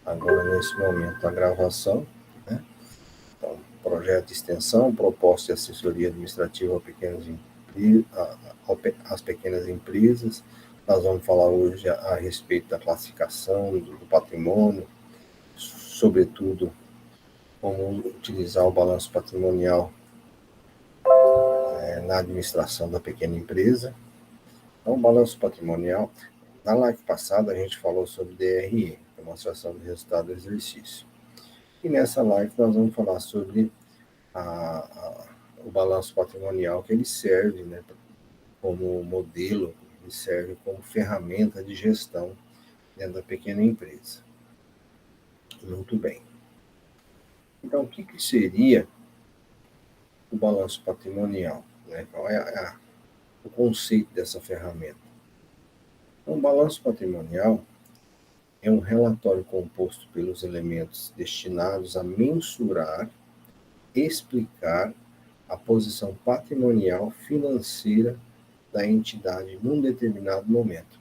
agora nesse momento a gravação, né? Então, projeto de extensão, proposta de assessoria administrativa às pequenas empresas. Nós vamos falar hoje a respeito da classificação do patrimônio, sobretudo como utilizar o balanço patrimonial na administração da pequena empresa. Então, o balanço patrimonial, na live passada a gente falou sobre DRE, demonstração do resultado do exercício. E nessa live nós vamos falar sobre o balanço patrimonial, que ele serve, né, como modelo, ele serve como ferramenta de gestão dentro da pequena empresa. Muito bem. Então, o que seria o balanço patrimonial? Né? Qual é o conceito dessa ferramenta? Então, o balanço patrimonial é um relatório composto pelos elementos destinados a mensurar, explicar a posição patrimonial financeira da entidade num determinado momento.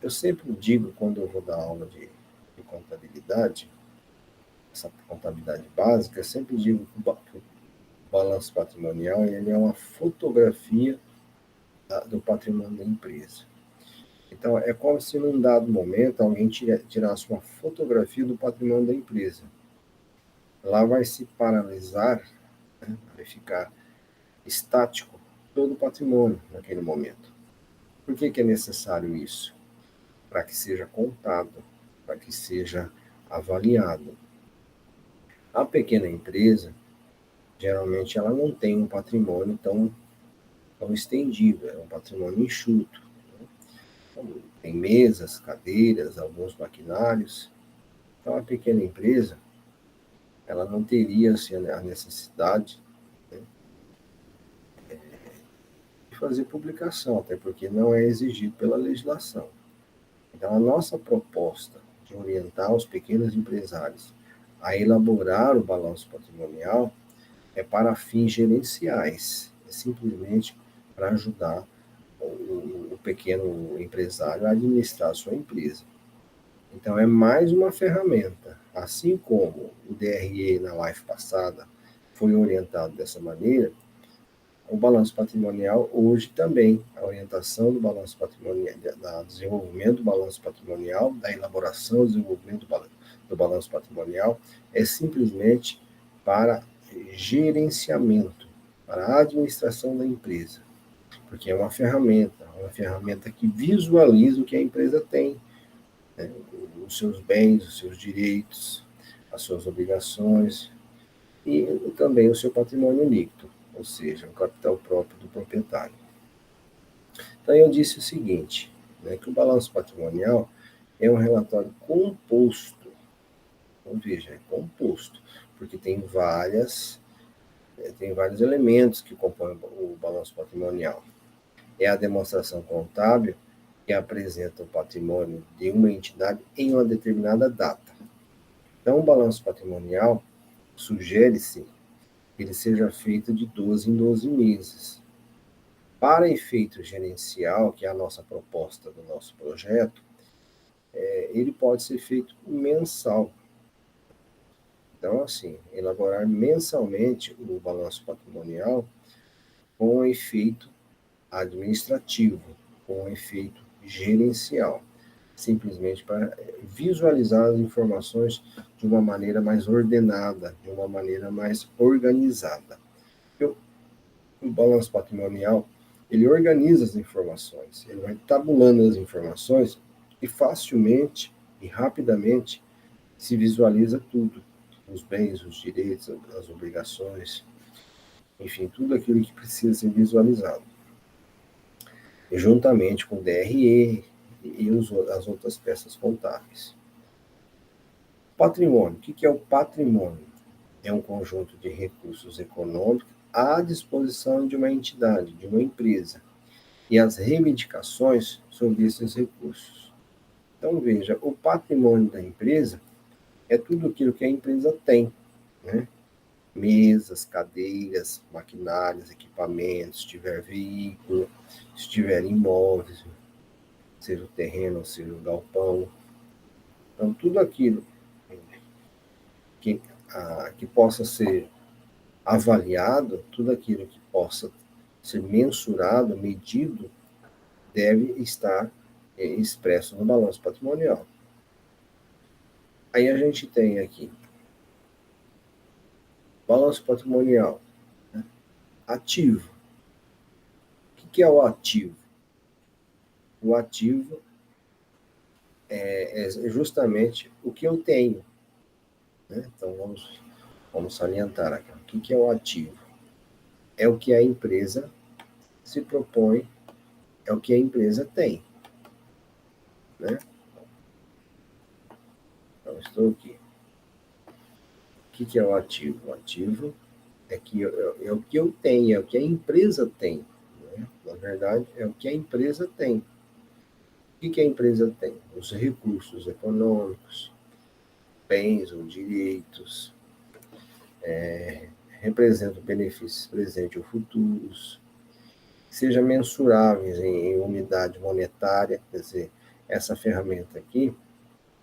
Eu sempre digo, quando eu vou dar aula de contabilidade, essa contabilidade básica, eu sempre digo que o balanço patrimonial ele é uma fotografia do patrimônio da empresa. Então, é como se num dado momento alguém tirasse uma fotografia do patrimônio da empresa. Lá vai se paralisar, né? Vai ficar estático todo o patrimônio naquele momento. Por que é necessário isso? Para que seja contado, para que seja avaliado. A pequena empresa, geralmente, ela não tem um patrimônio tão estendido, é um patrimônio enxuto. Então, tem mesas, cadeiras, alguns maquinários. Então, a pequena empresa, ela não teria assim, a necessidade, né, de fazer publicação, até porque não é exigido pela legislação. Então, a nossa proposta de orientar os pequenos empresários a elaborar o balanço patrimonial é para fins gerenciais, é simplesmente para ajudar o pequeno empresário a administrar a sua empresa. Então, é mais uma ferramenta. Assim como o DRE na live passada foi orientado dessa maneira, o balanço patrimonial hoje também, a orientação do balanço patrimonial, do desenvolvimento do balanço patrimonial, da elaboração e desenvolvimento do balanço patrimonial, é simplesmente para gerenciamento, para a administração da empresa, porque é uma ferramenta que visualiza o que a empresa tem, né, os seus bens, os seus direitos, as suas obrigações e também o seu patrimônio líquido, ou seja, o capital próprio do proprietário. Então, eu disse o seguinte, né, que o balanço patrimonial é um relatório composto. Então, veja, é composto, porque tem vários elementos que compõem o balanço patrimonial. É a demonstração contábil que apresenta o patrimônio de uma entidade em uma determinada data. Então, o balanço patrimonial sugere-se que ele seja feito de 12 em 12 meses. Para efeito gerencial, que é a nossa proposta do nosso projeto, ele pode ser feito mensal. Então, assim, elaborar mensalmente o balanço patrimonial com efeito administrativo, com efeito gerencial, simplesmente para visualizar as informações de uma maneira mais ordenada, de uma maneira mais organizada. O balanço patrimonial, ele organiza as informações, ele vai tabulando as informações e facilmente e rapidamente se visualiza tudo, os bens, os direitos, as obrigações, enfim, tudo aquilo que precisa ser visualizado. E juntamente com o DRE e as outras peças contábeis. Patrimônio. O que é o patrimônio? É um conjunto de recursos econômicos à disposição de uma entidade, de uma empresa, e as reivindicações sobre esses recursos. Então, veja, o patrimônio da empresa é tudo aquilo que a empresa tem, né? Mesas, cadeiras, maquinários, equipamentos, se tiver veículo, se tiver imóveis, seja o terreno, seja o galpão. Então, tudo aquilo que possa ser avaliado, tudo aquilo que possa ser mensurado, medido, deve estar expresso no balanço patrimonial. Aí a gente tem aqui, balanço patrimonial, né? Ativo. O que é o ativo? O ativo é justamente o que eu tenho, né? Então vamos salientar aqui. O que é o ativo? É o que a empresa se propõe, é o que a empresa tem, né? Então estou aqui. O que é o ativo? O ativo é o que eu tenho, é o que a empresa tem, né? Na verdade, é o que a empresa tem. O que a empresa tem? Os recursos econômicos, bens ou direitos, representam benefícios presentes ou futuros, sejam mensuráveis em unidade monetária, quer dizer, essa ferramenta aqui,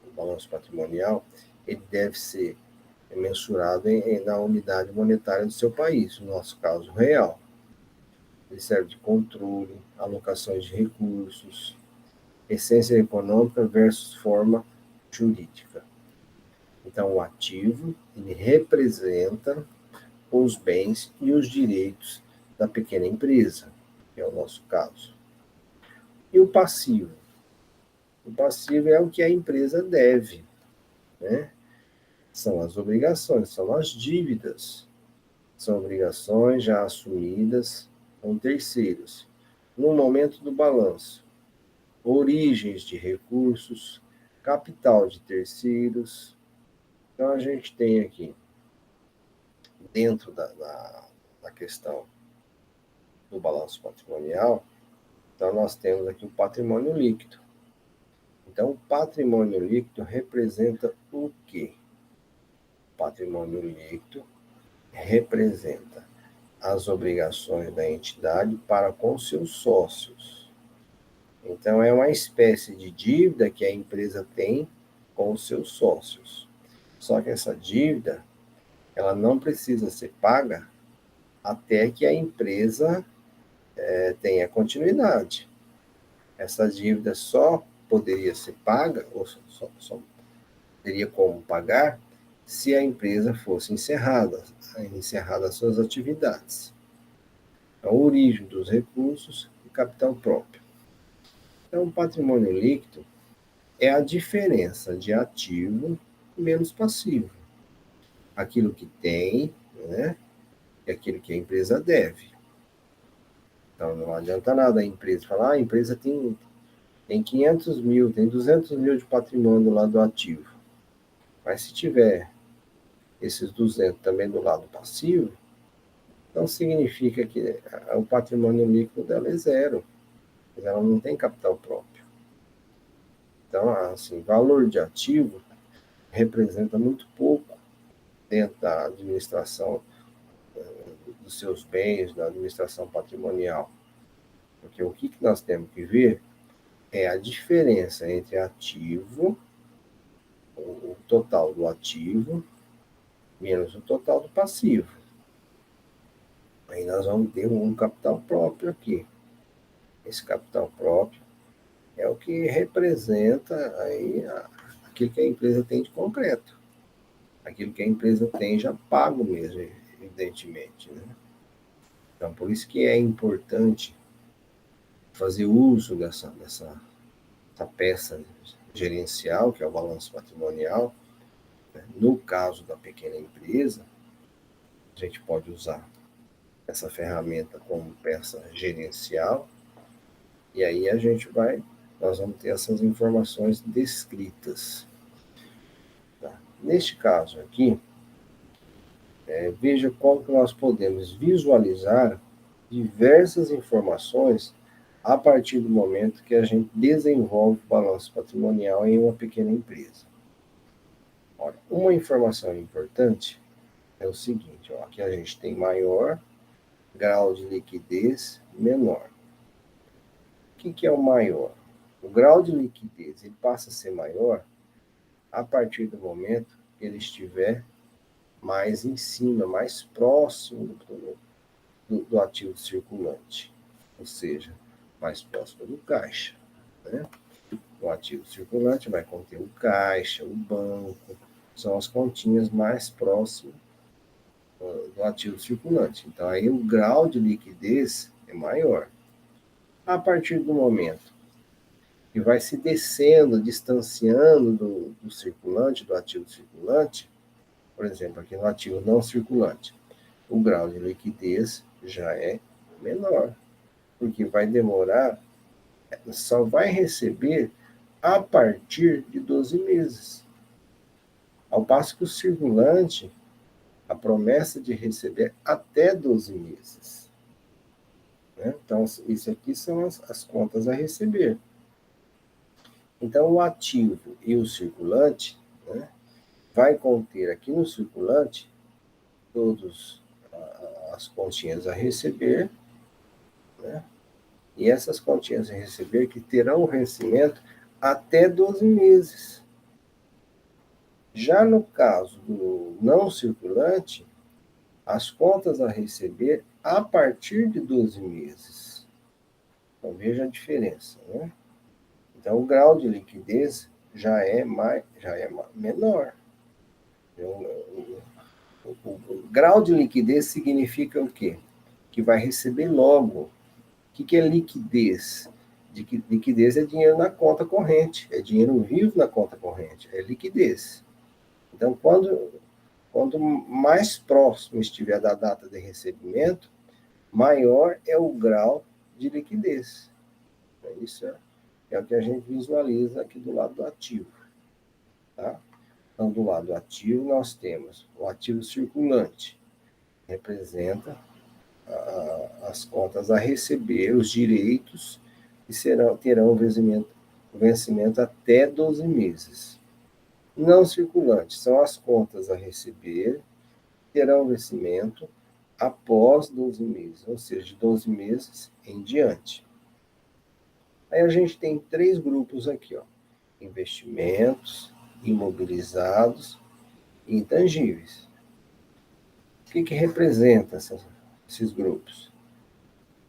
o balanço patrimonial, ele deve ser mensurado na unidade monetária do seu país, no nosso caso, real. Ele serve de controle, alocações de recursos, essência econômica versus forma jurídica. Então, o ativo, ele representa os bens e os direitos da pequena empresa, que é o nosso caso. E o passivo? O passivo é o que a empresa deve, né? São as obrigações, são as dívidas. São obrigações já assumidas com terceiros. No momento do balanço, origens de recursos, capital de terceiros. Então, a gente tem aqui, dentro da questão do balanço patrimonial, então nós temos aqui o patrimônio líquido. Então, o patrimônio líquido representa o quê? O patrimônio líquido representa as obrigações da entidade para com seus sócios. Então, é uma espécie de dívida que a empresa tem com os seus sócios. Só que essa dívida, ela não precisa ser paga até que a empresa tenha continuidade. Essa dívida só poderia ser paga, ou só teria como pagar, se a empresa fosse encerrada as suas atividades. A origem dos recursos e capital próprio. Então, o patrimônio líquido é a diferença de ativo menos passivo. Aquilo que tem, né, e aquilo que a empresa deve. Então, não adianta nada a empresa falar, a empresa tem 500 mil, tem 200 mil de patrimônio do lado ativo. Mas se tiver esses 200 também do lado passivo, então significa que o patrimônio líquido dela é zero. Ela não tem capital próprio. Então, assim, valor de ativo representa muito pouco dentro da administração dos seus bens, da administração patrimonial. Porque o que nós temos que ver é a diferença entre ativo, o total do ativo, menos o total do passivo. Aí nós vamos ter um capital próprio aqui. Esse capital próprio é o que representa aí aquilo que a empresa tem de concreto. Aquilo que a empresa tem já pago mesmo, evidentemente, né? Então, por isso que é importante fazer uso dessa peça gerencial, que é o balanço patrimonial. No caso da pequena empresa, a gente pode usar essa ferramenta como peça gerencial, e aí nós vamos ter essas informações descritas. Tá? Neste caso aqui, veja como que nós podemos visualizar diversas informações a partir do momento que a gente desenvolve o balanço patrimonial em uma pequena empresa. Olha, uma informação importante é o seguinte, ó, aqui a gente tem maior, grau de liquidez menor. O que é o maior? O grau de liquidez ele passa a ser maior a partir do momento que ele estiver mais em cima, mais próximo do ativo circulante, ou seja, mais próximo do caixa, né? O ativo circulante vai conter o caixa, o banco, são as continhas mais próximas do ativo circulante. Então, aí o grau de liquidez é maior. A partir do momento que vai se descendo, distanciando do circulante, do ativo circulante, por exemplo, aqui no ativo não circulante, o grau de liquidez já é menor, porque vai demorar, só vai receber a partir de 12 meses. Ao passo que o circulante, a promessa de receber até 12 meses. Né? Então, isso aqui são as contas a receber. Então, o ativo e o circulante, né, vai conter aqui no circulante todas as continhas a receber, né? E essas continhas a receber que terão vencimento até 12 meses. Já no caso do não circulante, as contas a receber a partir de 12 meses. Então, veja a diferença, né? Então, o grau de liquidez já é menor. O grau de liquidez significa o quê? Que vai receber logo. O que é liquidez? Liquidez é dinheiro na conta corrente, é dinheiro vivo na conta corrente, é liquidez. Então, quanto mais próximo estiver da data de recebimento, maior é o grau de liquidez. Isso é o que a gente visualiza aqui do lado do ativo. Tá? Então, do lado ativo, nós temos o ativo circulante, representa as contas a receber, os direitos, que terão vencimento até 12 meses. Não circulante são as contas a receber, terão vencimento após 12 meses, ou seja, de 12 meses em diante. Aí a gente tem 3 grupos aqui, ó: investimentos, imobilizados e intangíveis. O que representa esses grupos?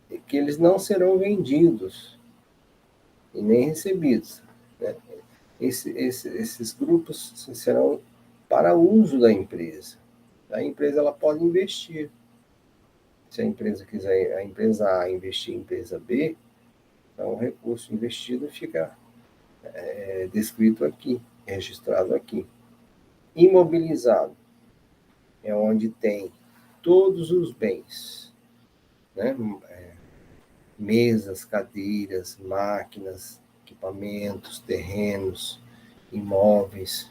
É que eles não serão vendidos e nem recebidos, né? Esses grupos serão para uso da empresa. A empresa ela pode investir. Se a empresa quiser, a empresa A investir em empresa B, então o recurso investido fica descrito aqui, registrado aqui. Imobilizado é onde tem todos os bens, né? Mesas, cadeiras, máquinas, equipamentos, terrenos, imóveis,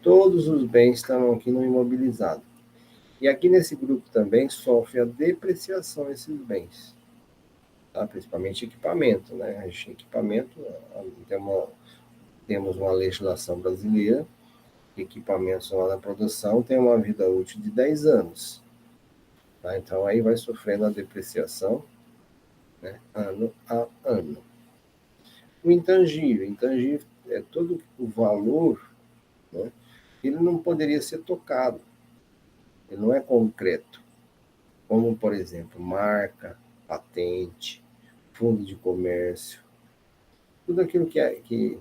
todos os bens estão aqui no imobilizado. E aqui nesse grupo também sofre a depreciação desses bens, tá? Principalmente equipamento, né? Equipamento, temos uma legislação brasileira, equipamentos lá na produção tem uma vida útil de 10 anos. Tá? Então aí vai sofrendo a depreciação, né? Ano a ano. O intangível é todo o valor, né? Ele não poderia ser tocado, ele não é concreto, como, por exemplo, marca, patente, fundo de comércio, tudo aquilo que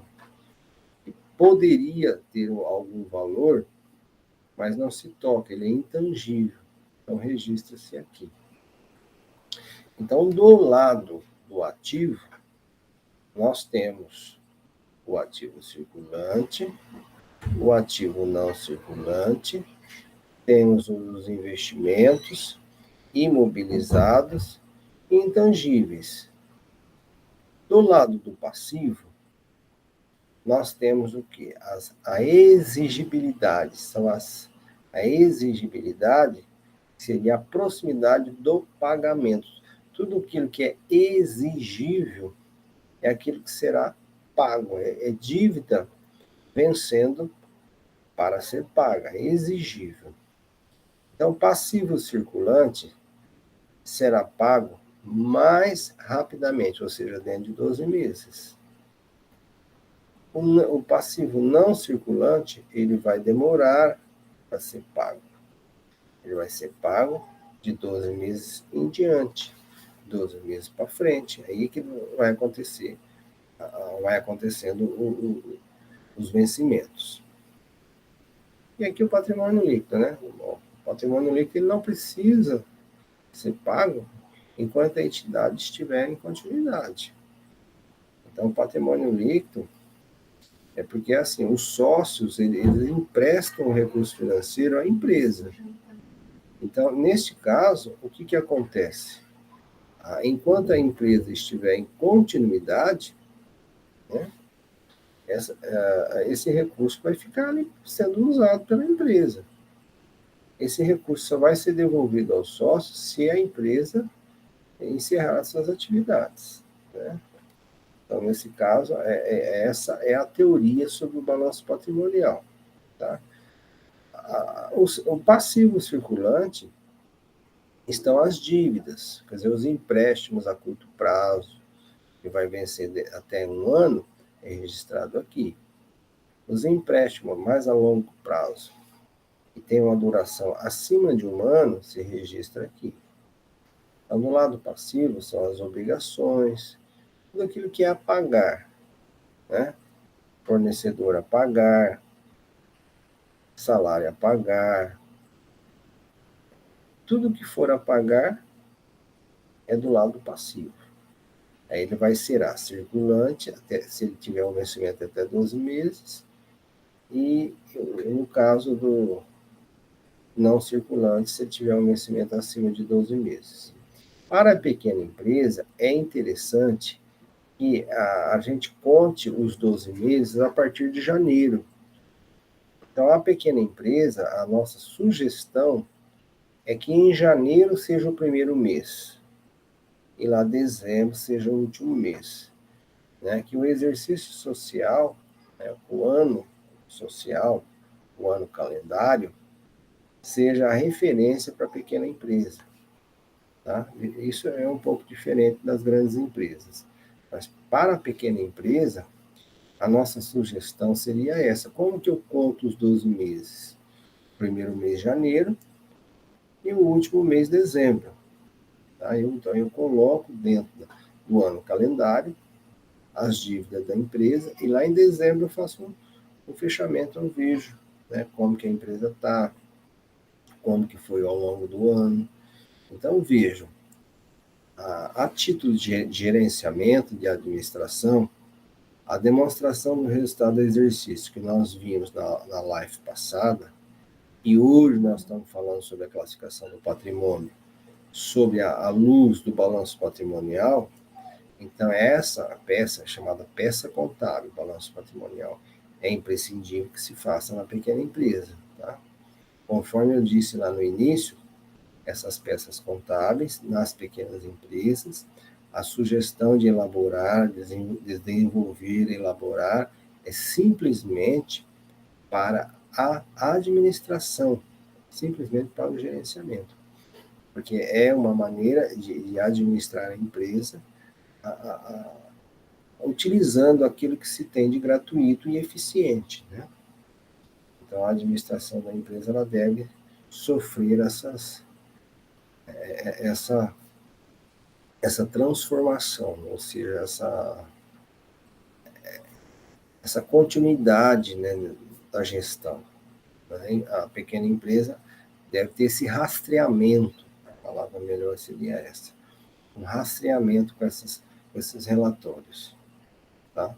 poderia ter algum valor, mas não se toca, ele é intangível, então registra-se aqui. Então, do lado do ativo, nós temos o ativo circulante, o ativo não circulante, temos os investimentos imobilizados e intangíveis. Do lado do passivo, nós temos o quê? A exigibilidade. A exigibilidade seria a proximidade do pagamento. Tudo aquilo que é exigível é aquilo que será pago, é dívida vencendo para ser paga, é exigível. Então, passivo circulante será pago mais rapidamente, ou seja, dentro de 12 meses. O passivo não circulante, ele vai demorar para ser pago. Ele vai ser pago de 12 meses em diante, 12 meses para frente. Aí que vai acontecer, vai acontecendo os vencimentos. E aqui o patrimônio líquido, né? O patrimônio líquido ele não precisa ser pago enquanto a entidade estiver em continuidade. Então, o patrimônio líquido é porque, assim, os sócios, eles emprestam o recurso financeiro à empresa. Então, neste caso, o que acontece? Enquanto a empresa estiver em continuidade, né, esse recurso vai ficar ali sendo usado pela empresa. Esse recurso só vai ser devolvido aos sócios se a empresa encerrar suas atividades, né? Então, nesse caso, essa é a teoria sobre o balanço patrimonial. Tá? O passivo circulante estão as dívidas, quer dizer, os empréstimos a curto prazo, que vai vencer até um ano, é registrado aqui. Os empréstimos mais a longo prazo, que tem uma duração acima de um ano, se registra aqui. Então, no lado passivo são as obrigações, tudo aquilo que é a pagar, né? Fornecedor a pagar, salário a pagar, tudo que for a pagar é do lado passivo. Aí ele vai ser circulante, até, se ele tiver um vencimento até 12 meses, e no caso do não circulante, se ele tiver um vencimento acima de 12 meses. Para a pequena empresa, é interessante que a gente conte os 12 meses a partir de janeiro. Então, a pequena empresa, a nossa sugestão é que em janeiro seja o primeiro mês e lá dezembro seja o último mês. Né? Que o exercício social, né, o ano social, o ano calendário, seja a referência para a pequena empresa. Tá? Isso é um pouco diferente das grandes empresas. Mas para a pequena empresa, a nossa sugestão seria essa. Como que eu conto os 12 meses? Primeiro mês, janeiro, e o último mês, dezembro. Tá? Então, eu coloco dentro do ano calendário as dívidas da empresa e lá em dezembro eu faço um fechamento, eu vejo, né, como que a empresa está, como que foi ao longo do ano. Então, vejo, a título de gerenciamento, de administração, a demonstração do resultado do exercício que nós vimos na live passada, e hoje nós estamos falando sobre a classificação do patrimônio, sobre a luz do balanço patrimonial. Então, essa peça, chamada peça contábil, balanço patrimonial, é imprescindível que se faça na pequena empresa. Tá? Conforme eu disse lá no início, essas peças contábeis, nas pequenas empresas, a sugestão de elaborar, desenvolver, elaborar, é simplesmente para a administração, simplesmente para o gerenciamento. Porque é uma maneira de administrar a empresa utilizando aquilo que se tem de gratuito e eficiente. Né? Então, a administração da empresa ela deve sofrer essa transformação, ou seja, essa continuidade, né, da gestão. Né? A pequena empresa deve ter esse rastreamento, a palavra melhor seria essa, um rastreamento com esses relatórios. Tá?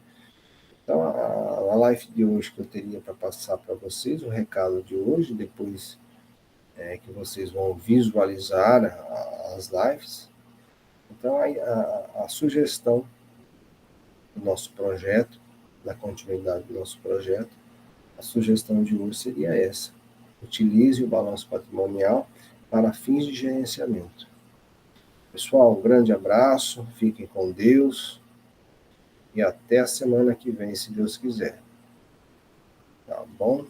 Então, a live de hoje que eu teria para passar para vocês, o recado de hoje, depois que vocês vão visualizar as lives. Então, a sugestão do nosso projeto, da continuidade do nosso projeto, a sugestão de hoje seria essa. Utilize o balanço patrimonial para fins de gerenciamento. Pessoal, um grande abraço, fiquem com Deus e até a semana que vem, se Deus quiser. Tá bom?